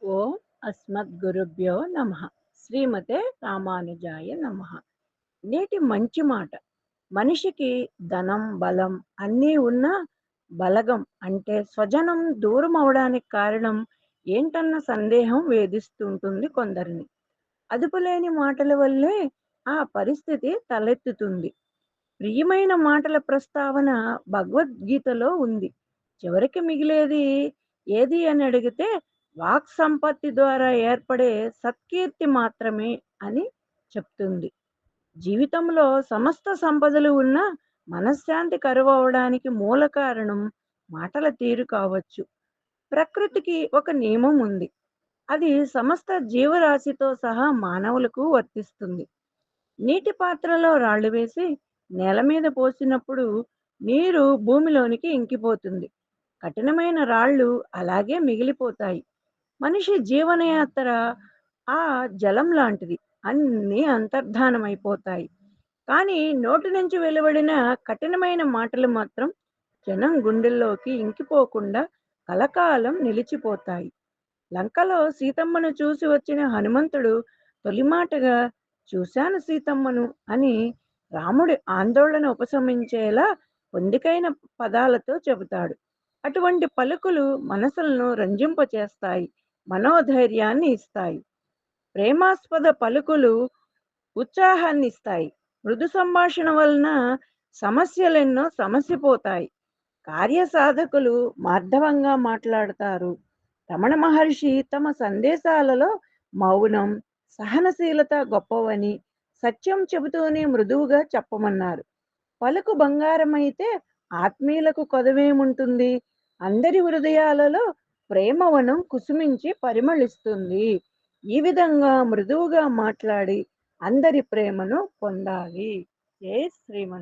ఓం అస్మద్గురుభ్యో నమః. శ్రీమతే రామానుజాయ నమః. నేటి మంచి మాట. మనిషికి ధనం, బలం అన్నీ ఉన్నా బలగం అంటే స్వజనం దూరం అవడానికి కారణం ఏంటన్న సందేహం వేధిస్తుంటుంది కొందరిని. అదుపులేని మాటల వల్లే ఆ పరిస్థితి తలెత్తుతుంది. ప్రియమైన మాటల ప్రస్తావన భగవద్గీతలో ఉంది. చివరికి మిగిలేది ఏది అని అడిగితే వాక్ సంపత్తి ద్వారా ఏర్పడే సత్కీర్తి మాత్రమే అని చెప్తుంది. జీవితంలో సమస్త సంపదలు ఉన్నా మనశ్శాంతి కరువవడానికి మూల కారణం మాటల తీరు కావచ్చు. ప్రకృతికి ఒక నియమం ఉంది. అది సమస్త జీవరాశితో సహా మానవులకు వర్తిస్తుంది. నీటి పాత్రలో రాళ్ళు వేసి నేల మీద పోసినప్పుడు నీరు భూమిలోనికి ఇంకిపోతుంది. కఠినమైన రాళ్ళు అలాగే మిగిలిపోతాయి. మనిషి జీవనయాత్ర ఆ జలం లాంటిది. అన్నీ అంతర్ధానమైపోతాయి. కానీ నోటి నుంచి వెలువడిన కఠినమైన మాటలు మాత్రం జనం గుండెల్లోకి ఇంకిపోకుండా కలకాలం నిలిచిపోతాయి. లంకలో సీతమ్మను చూసి వచ్చిన హనుమంతుడు తొలిమాటగా చూశాను సీతమ్మను అని రాముడి ఆందోళన ఉపశమించేలా పొందికైన పదాలతో చెబుతాడు. అటువంటి పలుకులు మనసులను రంజింపచేస్తాయి, మనోధైర్యాన్ని ఇస్తాయి. ప్రేమాస్పద పలుకులు ఉత్సాహాన్ని ఇస్తాయి. మృదు సంభాషణ వలన సమస్యలెన్నో సమసిపోతాయి. కార్యసాధకులు మార్ధవంగా మాట్లాడతారు. రమణ మహర్షి తమ సందేశాలలో మౌనం, సహనశీలత గొప్పవని, సత్యం చెబుతూనే మృదువుగా చెప్పమన్నారు. పలుకు బంగారమైతే ఆత్మీయులకు కొదవేముంటుంది? అందరి హృదయాలలో ప్రేమవనం కుసుమించి పరిమళిస్తుంది. ఈ విధంగా మృదువుగా మాట్లాడి అందరి ప్రేమను పొందాలి. జై శ్రీమన్